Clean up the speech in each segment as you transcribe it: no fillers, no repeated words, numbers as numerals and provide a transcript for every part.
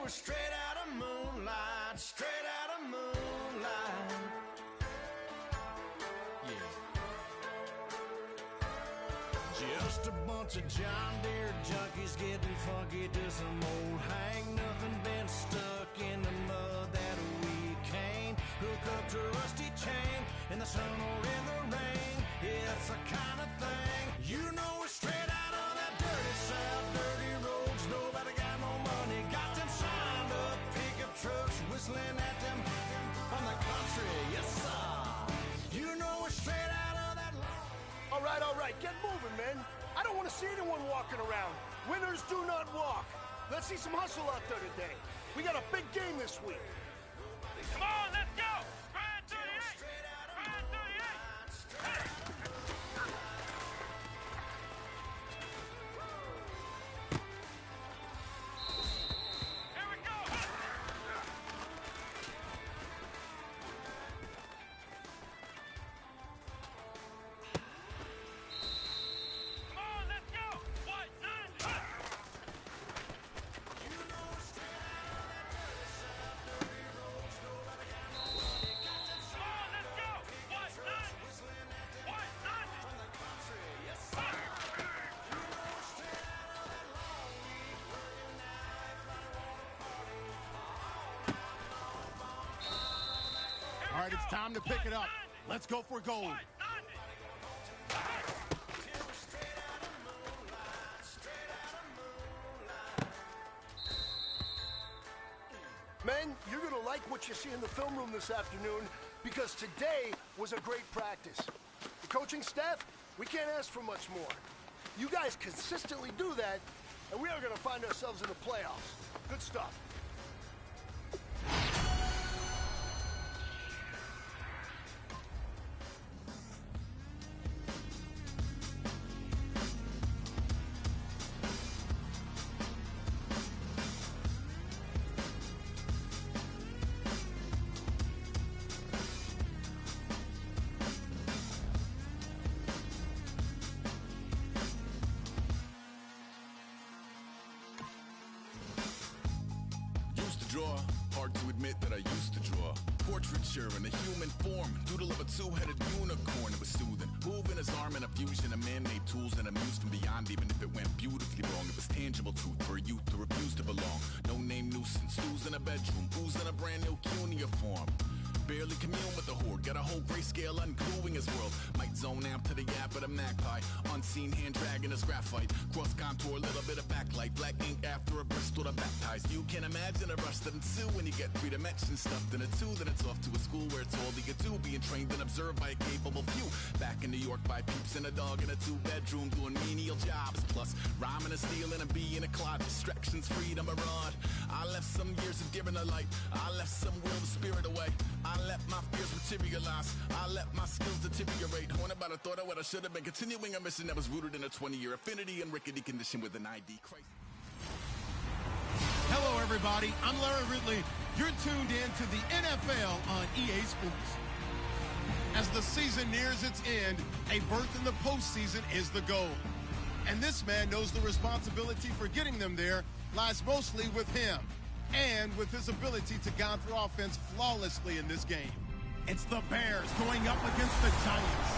we're straight out of moonlight, straight out of moonlight. Yeah. Just a bunch of John Deere junkies getting funky to some old hang. Nothing been stuck in the mud that we can't hook up to a rusty chain in the sun or in the rain. It's the kind of thing, you know, we're straight out of that dirty south, dirty roads. Nobody got no money, got them signed up pickup trucks whistling at them from the country. Yes, sir. You know, we're straight out of that. All right, get moving, men. I don't want to see anyone walking around. Winners do not walk. Let's see some hustle out there today. We got a big game this week. Come on, let's go! Grind 38! Grind 38! Here we go! Come on, let's go! White, nine, All right, it's time to pick it up. Let's go for gold. Men, you're going to like what you see in the film room this afternoon because today was a great practice. The coaching staff, we can't ask for much more. You guys consistently do that, and we are going to find ourselves in the playoffs. Good stuff. Hard to admit that I used to draw portraiture in a human form, doodle of a two-headed unicorn. It was soothing, moving his arm in a fusion of man-made tools and a muse from beyond. Even if it went beautifully wrong, it was tangible truth for a youth to refuse to belong. No name nuisance, who's in a bedroom, who's in a brand new cuneiform. Barely commune with the horde, got a whole grayscale ungluing his world. Might zone amp to the yap of the magpie, unseen hand dragging his graphite. Cross contour, a little bit of backlight, black ink after a Bristol to baptize. You can imagine a rush that ensue when you get three dimensions stuffed in a two. Then it's off to a school where it's all you get to, being trained and observed by a capable few. Back in New York by peeps and a dog in a two-bedroom doing menial jobs. Plus rhyming and stealing and being a clod, distractions, freedom, a rod. I left some years of giving a light, I left some will the spirit away. I let my fears materialize, I let my skills deteriorate. Haunted by the thought of what I should have been, continuing a mission that was rooted in a 20-year affinity and rickety condition with an ID crisis. Hello, everybody. I'm Larry Ridley. You're tuned in to the NFL on EA Sports. As the season nears its end, a berth in the postseason is the goal. And this man knows the responsibility for getting them there lies mostly with him and with his ability to guide through offense flawlessly in this game. It's the Bears going up against the Giants.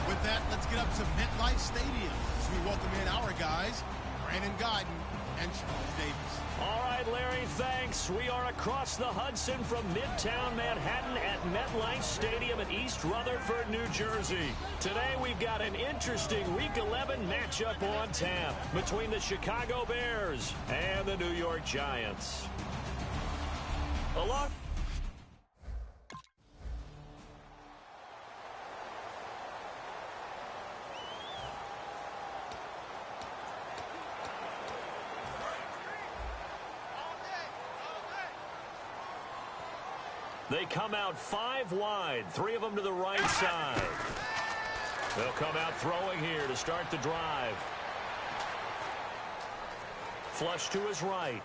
With that, let's get up to MetLife Stadium as we welcome in our guys, Brandon Godden and Charles Davis. All right, Larry, thanks. We are across the Hudson from Midtown Manhattan at MetLife Stadium in East Rutherford, New Jersey. Today, we've got an interesting Week 11 matchup on tap between the Chicago Bears and the New York Giants. Along They come out 5 wide, 3 of them to the right side. They'll come out throwing here to start the drive. Flush to his right.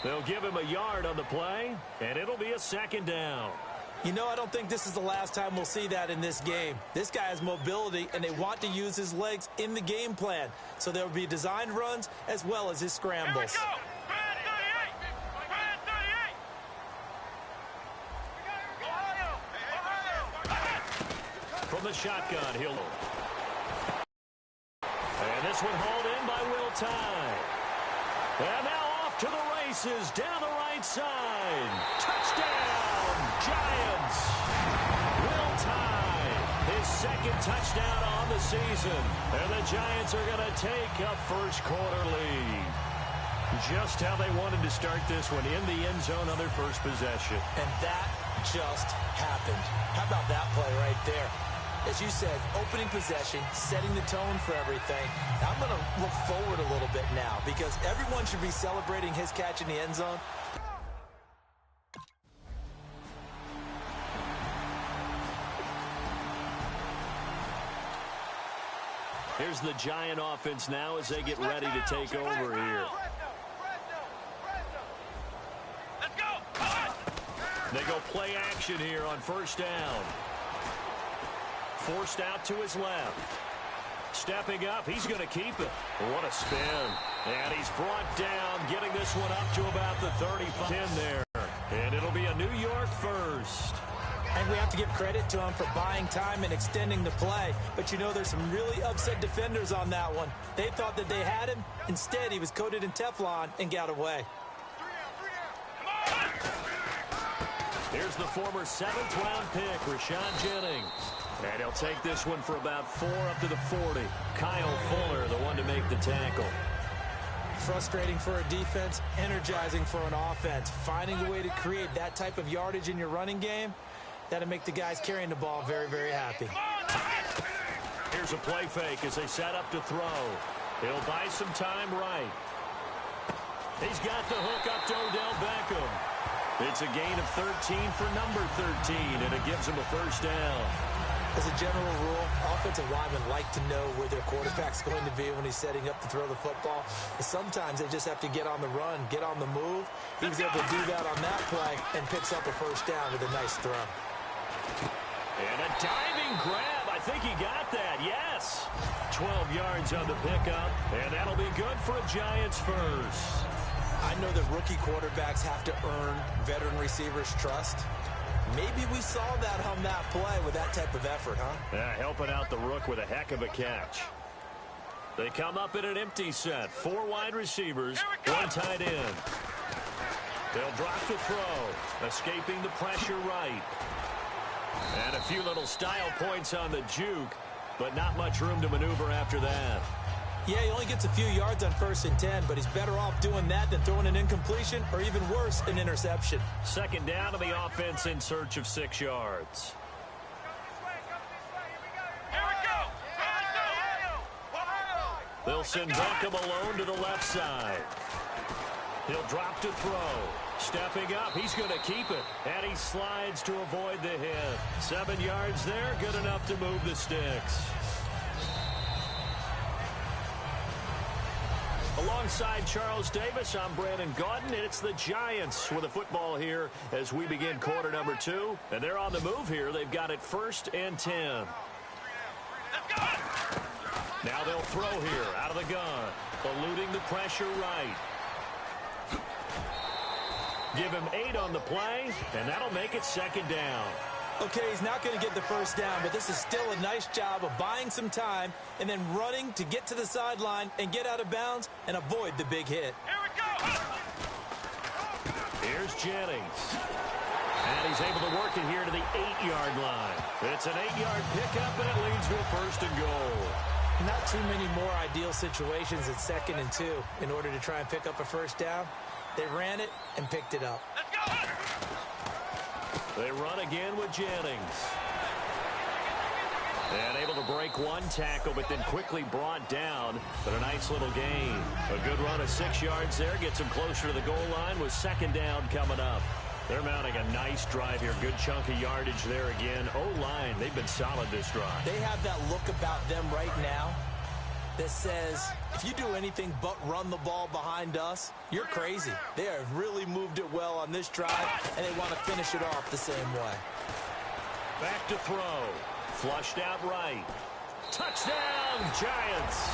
They'll give him a yard on the play, and it'll be a second down. You know, I don't think this is the last time we'll see that in this game. This guy has mobility, and they want to use his legs in the game plan. So there will be designed runs as well as his scrambles. Here we go. Brad 38. Brad 38. From the shotgun, he'll... And this one hauled in by Will Tye. And now off to the races down the right side. Touchdown, Giants. Will Tye, his second touchdown on the season. And the Giants are going to take a first-quarter lead. Just how they wanted to start this one, in the end zone on their first possession. And that just happened. How about that play right there? As you said, opening possession, setting the tone for everything. I'm going to look forward a little bit now because everyone should be celebrating his catch in the end zone. Here's the Giant offense now as they get ready to take over here. Let's go. They go play action here on first down. Forced out to his left. Stepping up, he's going to keep it. What a spin. And he's brought down, getting this one up to about the 35 there. And it'll be a New York first. And we have to give credit to him for buying time and extending the play. But you know, there's some really upset defenders on that one. They thought that they had him. Instead, he was coated in Teflon and got away. Here's the former 7th-round pick, Rashawn Jennings. And he'll take this one for about 4 up to the 40. Kyle Fuller, the one to make the tackle. Frustrating for a defense, energizing for an offense. Finding a way to create that type of yardage in your running game, that'll make the guys carrying the ball very, very happy. Here's a play fake as they set up to throw. He'll buy some time right. He's got the hook up to Odell Beckham. It's a gain of 13 for number 13, and it gives him a first down. As a general rule, offensive linemen like to know where their quarterback's going to be when he's setting up to throw the football. But sometimes they just have to get on the run, get on the move. He was able to do that on that play and picks up a first down with a nice throw. And a diving grab. I think he got that. Yes. 12 yards on the pickup, and that'll be good for a Giants first. I know that rookie quarterbacks have to earn veteran receivers' trust. Maybe we saw that on that play with that type of effort, huh? Yeah, helping out the rook with a heck of a catch. They come up in an empty set. 4 wide receivers, 1 tight end. They'll drop the throw, escaping the pressure right. And a few little style points on the juke, but not much room to maneuver after that. Yeah, he only gets a few yards on 1st and 10, but he's better off doing that than throwing an incompletion or even worse, an interception. Second down to the offense in search of 6 yards. Here we go. They'll send Beckham alone to the left side. He'll drop to throw. Stepping up, he's going to keep it. And he slides to avoid the hit. 7 yards there, good enough to move the sticks. Alongside Charles Davis, I'm Brandon Gaudin, and it's the Giants with the football here as we begin quarter number 2. And they're on the move here. They've got it 1st and 10. Now they'll throw here out of the gun, eluding the pressure right. Give him 8 on the play, and that'll make it 2nd down. Okay, he's not going to get the first down, but this is still a nice job of buying some time and then running to get to the sideline and get out of bounds and avoid the big hit. Here we go. Here's Jennings. And he's able to work it here to the 8-yard line. It's an 8-yard pickup, and it leads to a 1st and goal. Not too many more ideal situations at 2nd and 2 in order to try and pick up a first down. They ran it and picked it up. Let's go. They run again with Jennings. And able to break 1 tackle, but then quickly brought down. But a nice little gain. A good run of 6 yards there. Gets them closer to the goal line with 2nd down coming up. They're mounting a nice drive here. Good chunk of yardage there again. O-line, they've been solid this drive. They have that look about them right now that says, if you do anything but run the ball behind us, you're crazy. They have really moved it well on this drive, and they want to finish it off the same way. Back to throw. Flushed out right. Touchdown, Giants.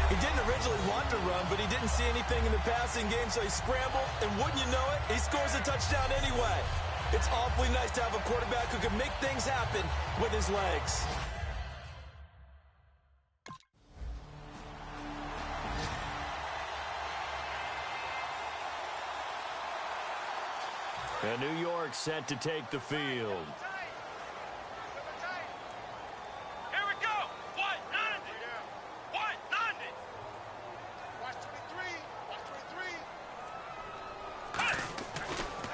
He didn't originally want to run, but he didn't see anything in the passing game, so he scrambled, and wouldn't you know it, he scores a touchdown anyway. It's awfully nice to have a quarterback who can make things happen with his legs. And New York set to take the field. Here we go. White, 90. White, 90. Watch 23. Watch 23.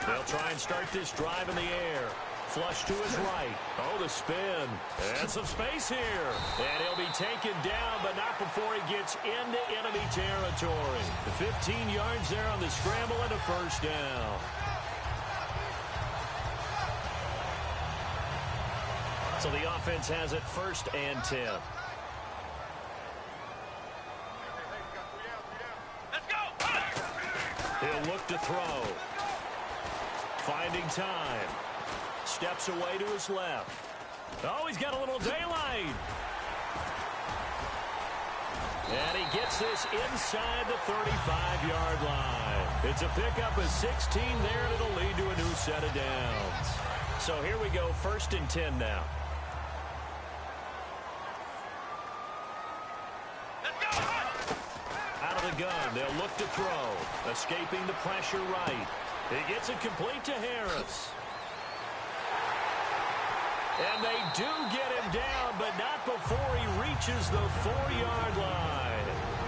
They'll try and start this drive in the air. Flush to his right. Oh, the spin. And some space here. And he'll be taken down, but not before he gets into enemy territory. The 15 yards there on the scramble and a first down. So the offense has it 1st and 10. Let's go. He'll look to throw. Finding time. Steps away to his left. Oh, he's got a little daylight. And he gets this inside the 35-yard line. It's a pickup of 16 there, and it'll lead to a new set of downs. So here we go, 1st and 10 now. Out of the gun, they'll look to throw. Escaping the pressure right. He gets it complete to Harris. And they do get him down, but not before he reaches the 4-yard line.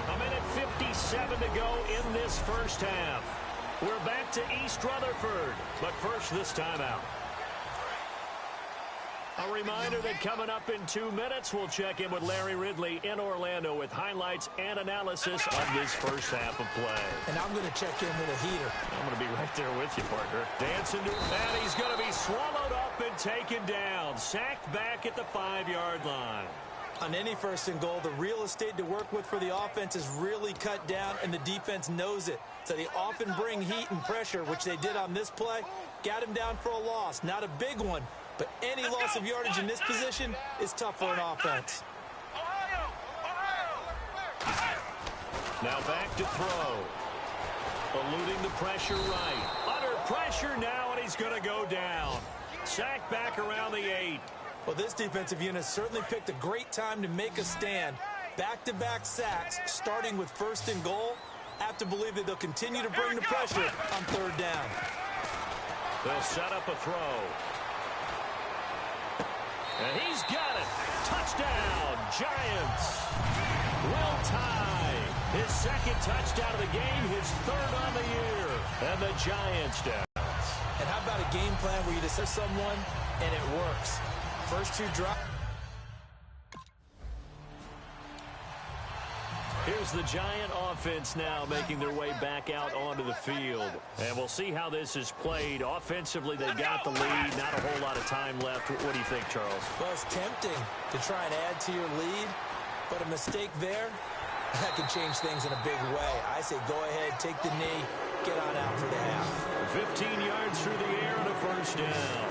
A minute 57 to go in this first half. We're back to East Rutherford, but first this timeout. A reminder that coming up in 2 minutes, we'll check in with Larry Ridley in Orlando with highlights and analysis of this first half of play. And I'm going to check in with a heater. I'm going to be right there with you, partner. Dancing to that, he's going to be swallowed up and taken down. Sacked back at the 5-yard line. On any 1st and goal, the real estate to work with for the offense is really cut down, and the defense knows it. So they often bring heat and pressure, which they did on this play. Got him down for a loss. Not a big one, but any loss of yardage in this position is tough for an offense. Now back to throw. Eluding the pressure right. Under pressure now, and he's going to go down. Sacked back around the 8. Well, this defensive unit certainly picked a great time to make a stand. Back-to-back sacks, starting with 1st and goal. I have to believe that they'll continue to bring the pressure on 3rd down. They'll set up a throw. And he's got it. Touchdown, Giants. Will tie. His 2nd touchdown of the game, his 3rd on the year. And the Giants down. And how about a game plan where you just hit someone and it works? First 2 drives. Here's the Giant offense now making their way back out onto the field. And we'll see how this is played. Offensively, they got the lead. Not a whole lot of time left. What do you think, Charles? Well, it's tempting to try and add to your lead, but a mistake there, that could change things in a big way. I say go ahead, take the knee, get on out for the half. 15 yards through the air and a first down.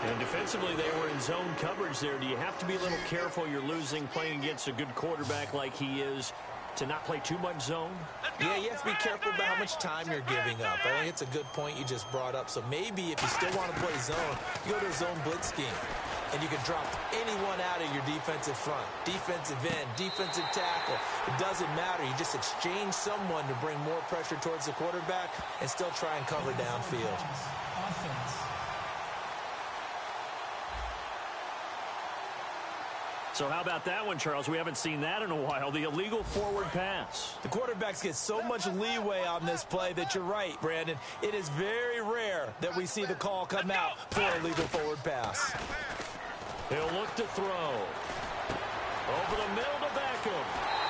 And defensively, they were in zone coverage there. Do you have to be a little careful you're losing playing against a good quarterback like he is to not play too much zone? Yeah, you have to be careful about how much time you're giving up. I think it's a good point you just brought up. So maybe if you still want to play zone, you go to a zone blitz scheme. And you can drop anyone out of your defensive front. Defensive end, defensive tackle. It doesn't matter. You just exchange someone to bring more pressure towards the quarterback and still try and cover downfield. So how about that one, Charles? We haven't seen that in a while. The illegal forward pass. The quarterbacks get so much leeway on this play that you're right, Brandon. It is very rare that we see the call come out for a legal forward pass. He'll look to throw. Over the middle to Beckham.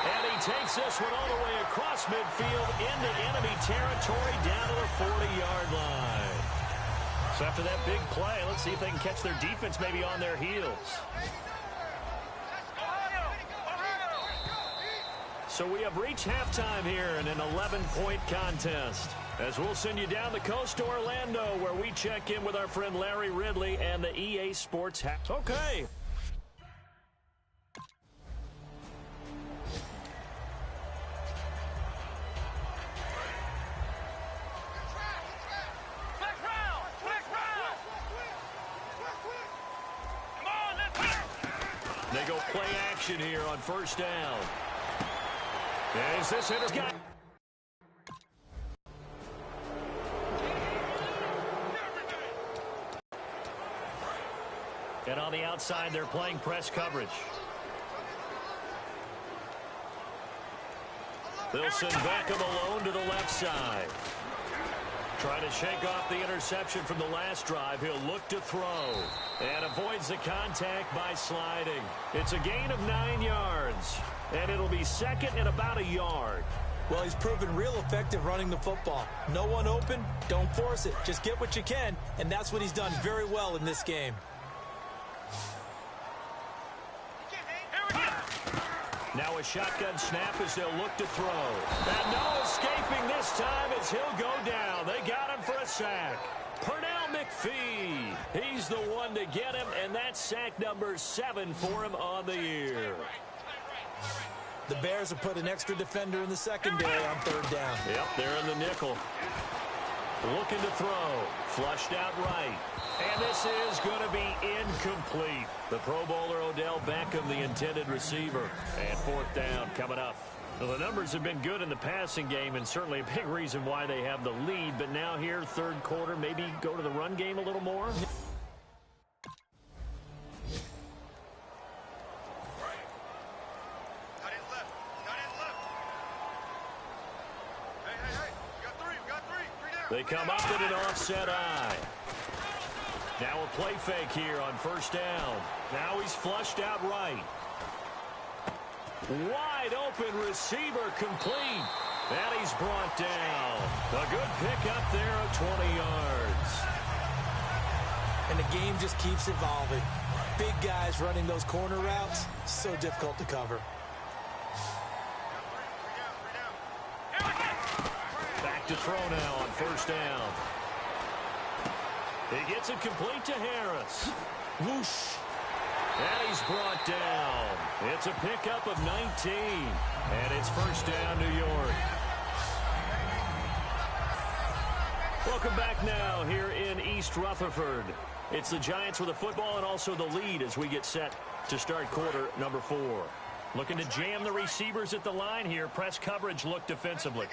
And he takes this one all the way across midfield into enemy territory down to the 40-yard line. So after that big play, let's see if they can catch their defense maybe on their heels. So we have reached halftime here in an 11-point contest. As we'll send you down the coast to Orlando, where we check in with our friend Larry Ridley and the EA Sports hack. Okay. They go play action here on first down. Is this interception? And on the outside, they're playing press coverage. They'll send Beckham alone to the left side. Trying to shake off the interception from the last drive. He'll look to throw. And avoids the contact by sliding. It's a gain of 9 yards. And it'll be second and about a yard. Well, he's proven real effective running the football. No one open, don't force it. Just get what you can, and that's what he's done very well in this game. Now a shotgun snap as they'll look to throw. And no escaping this time as he'll go down. They got him for a sack. Pernell McPhee. He's the one to get him, and that's sack number 7 for him on the year. The Bears have put an extra defender in the secondary on third down. Yep, they're in the nickel. Looking to throw. Flushed out right. And this is going to be incomplete. The Pro Bowler Odell Beckham, the intended receiver. And fourth down coming up. Well, the numbers have been good in the passing game, and certainly a big reason why they have the lead. But now here, third quarter, maybe go to the run game a little more. They come up in an offset eye. Now a play fake here on first down. Now he's flushed out right. Wide open receiver complete. And he's brought down. A good pick up there of 20 yards. And the game just keeps evolving. Big guys running those corner routes, so difficult to cover. Back to throw now on first down. He gets it complete to Harris. Whoosh. And he's brought down. It's a pickup of 19. And it's first down, New York. Welcome back now here in East Rutherford. It's the Giants with the football and also the lead as we get set to start quarter number 4. Looking to jam the receivers at the line here. Press coverage look defensively.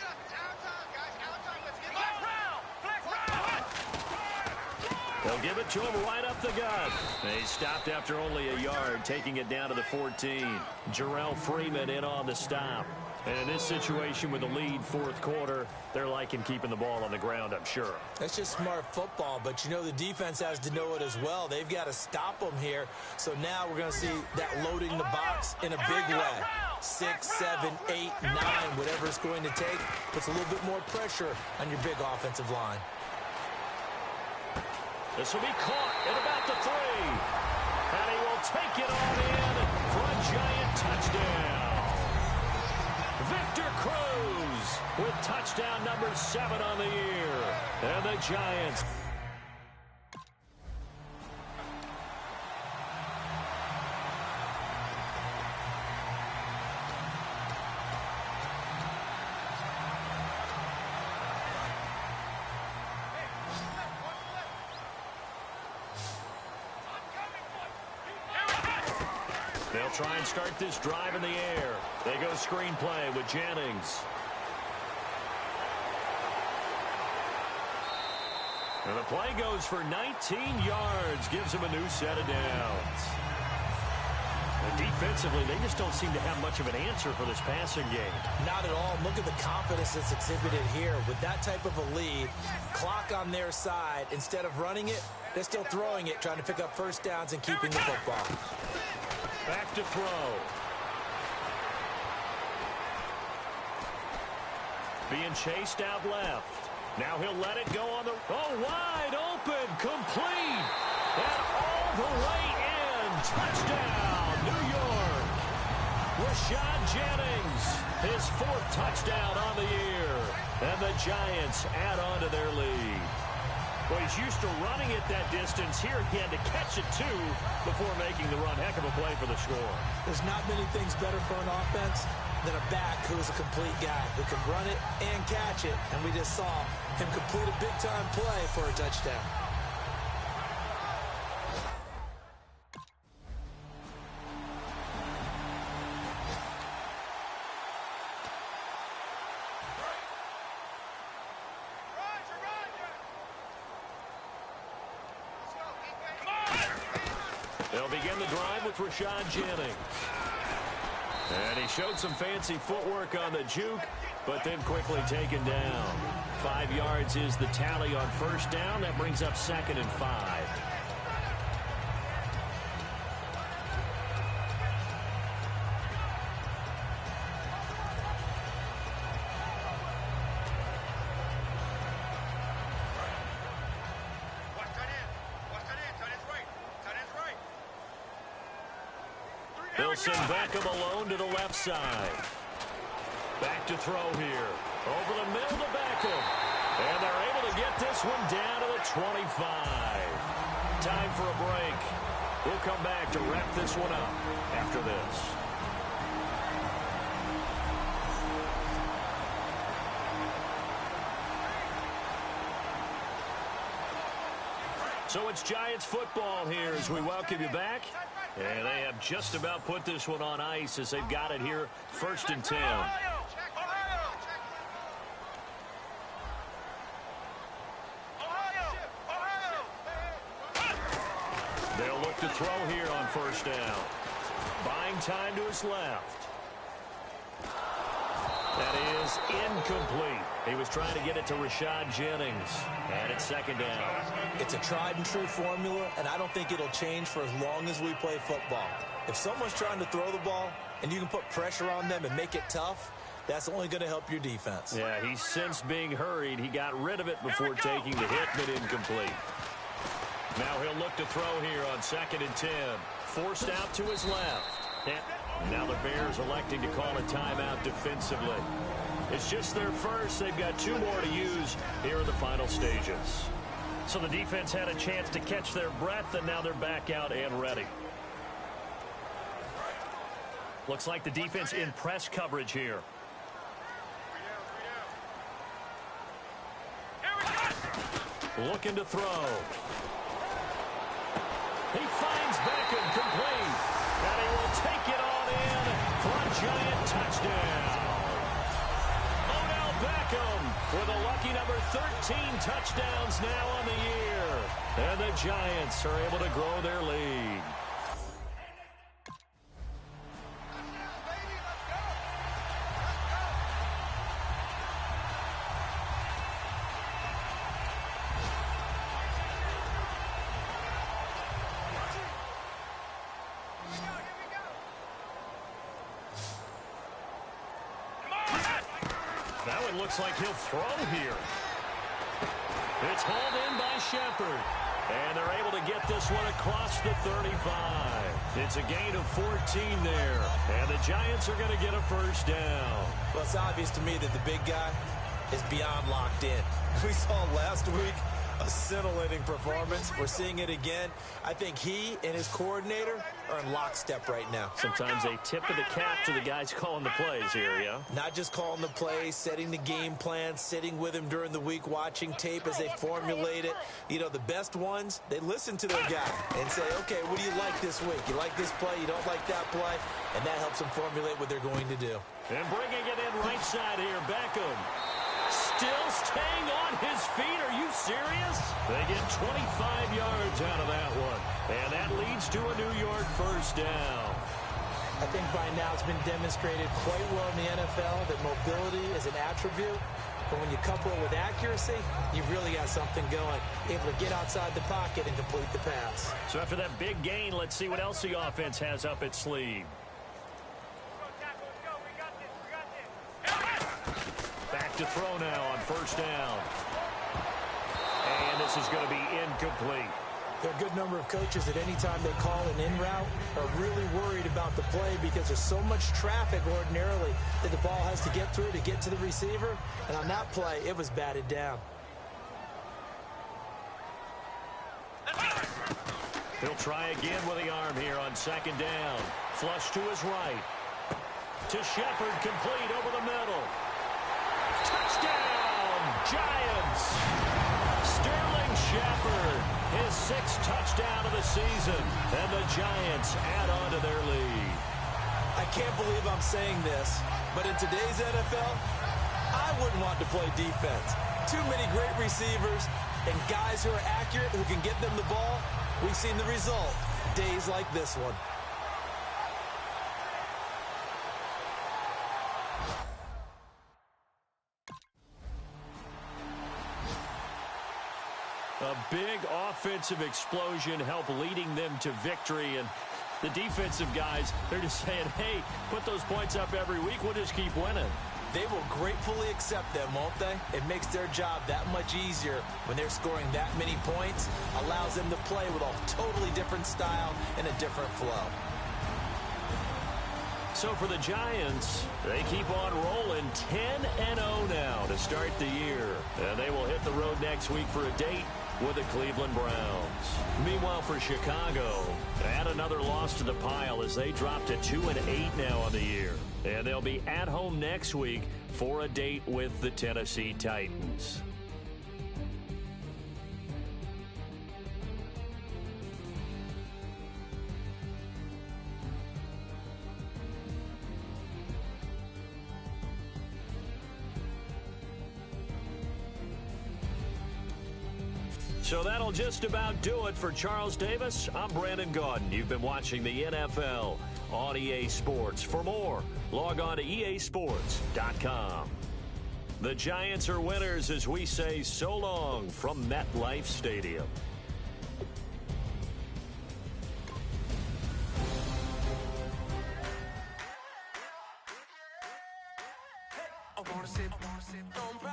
They'll give it to him right up the gut. He stopped after only a yard, taking it down to the 14. Jarrell Freeman in on the stop. And in this situation with the lead fourth quarter, they're liking keeping the ball on the ground, I'm sure. That's just smart football, but you know the defense has to know it as well. They've got to stop them here. So now we're going to see that loading the box in a big way. 6, 7, 8, 9, whatever it's going to take, puts a little bit more pressure on your big offensive line. This will be caught at about the 3. And he will take it on in for a Giant touchdown. Victor Cruz with touchdown number 7 on the year. And the Giants. They'll try and start this drive in the air. They go screenplay with Jennings. And the play goes for 19 yards, gives him a new set of downs. And defensively, they just don't seem to have much of an answer for this passing game. Not at all. Look at the confidence that's exhibited here. With that type of a lead, clock on their side, instead of running it, they're still throwing it, trying to pick up first downs and keeping the football. Back to throw. Being chased out left. Now he'll let it go on the... Oh, wide open, complete, and all the way in. Touchdown, New York. Rashad Jennings, his 4th touchdown on the year. And the Giants add on to their lead. Well, he's used to running it that distance. Here he had to catch it, too, before making the run. Heck of a play for the score. There's not many things better for an offense than a back who is a complete guy who can run it and catch it. And we just saw him complete a big-time play for a touchdown. They'll begin the drive with Rashad Jennings. And he showed some fancy footwork on the juke, but then quickly taken down. 5 yards is the tally on first down. That brings up 2nd and 5. They'll send Beckham alone to the left side. Back to throw here. Over the middle to Beckham. And they're able to get this one down to the 25. Time for a break. We'll come back to wrap this one up after this. So it's Giants football here as we welcome you back. And they have just about put this one on ice as they've got it here, 1st and 10. They'll look to throw here on first down. Buying time to his left. That is incomplete. He was trying to get it to Rashad Jennings. And it's 2nd down. It's a tried-and-true formula, and I don't think it'll change for as long as we play football. If someone's trying to throw the ball and you can put pressure on them and make it tough, that's only going to help your defense. Yeah, he's since being hurried. He got rid of it before taking the hit, but incomplete. Now he'll look to throw here on 2nd and 10. Forced out to his left. And now the Bears electing to call a timeout defensively. It's just their first. They've got 2 more to use here in the final stages. So the defense had a chance to catch their breath, and now they're back out and ready. Looks like the defense in press coverage here. Looking to throw. He finds Beckham complete. And he will take it on in for a Giant touchdown. Beckham with a lucky number 13 touchdowns now on the year. And the Giants are able to grow their lead. That one looks like he'll throw here. It's hauled in by Shepard. And they're able to get this one across the 35. It's a gain of 14 there. And the Giants are going to get a first down. Well, it's obvious to me that the big guy is beyond locked in. We saw last week a scintillating performance. We're seeing it again. I think he and his coordinator are in lockstep right now. Sometimes they tip of the cap to the guys calling the plays here, yeah? Not just calling the plays, setting the game plan, sitting with him during the week, watching tape as they formulate it. You know, the best ones, they listen to their guy and say, okay, what do you like this week? You like this play? You don't like that play? And that helps them formulate what they're going to do. And bringing it in right side here, Beckham. Still staying on his feet. Are you serious? They get 25 yards out of that one. And that leads to a New York first down. I think by now it's been demonstrated quite well in the NFL that mobility is an attribute. But when you couple it with accuracy, you've really got something going. Able to get outside the pocket and complete the pass. So after that big gain, let's see what else the offense has up its sleeve. Back to throw now on first down. And this is going to be incomplete. There are a good number of coaches that any time they call an in route are really worried about the play because there's so much traffic ordinarily that the ball has to get through to get to the receiver. And on that play, it was batted down. He'll try again with the arm here on second down. Flush to his right. To Shepard, complete over the middle. Touchdown, Giants! Sterling Shepard, his 6th touchdown of the season, and the Giants add on to their lead. I can't believe I'm saying this, but in today's NFL, I wouldn't want to play defense. Too many great receivers and guys who are accurate who can get them the ball. We've seen the result, days like this one. A big offensive explosion helped leading them to victory, and the defensive guys, they're just saying, hey, put those points up every week, we'll just keep winning. They will gratefully accept them, won't they? It makes their job that much easier when they're scoring that many points, allows them to play with a totally different style and a different flow. So for the Giants, they keep on rolling 10-0 now to start the year. And they will hit the road next week for a date with the Cleveland Browns. Meanwhile, for Chicago, add another loss to the pile as they drop to 2-8 now on the year. And they'll be at home next week for a date with the Tennessee Titans. So that'll just about do it for Charles Davis. I'm Brandon Gaudin. You've been watching the NFL on EA Sports. For more, log on to easports.com. The Giants are winners as we say so long from MetLife Stadium. I wanna sip, don't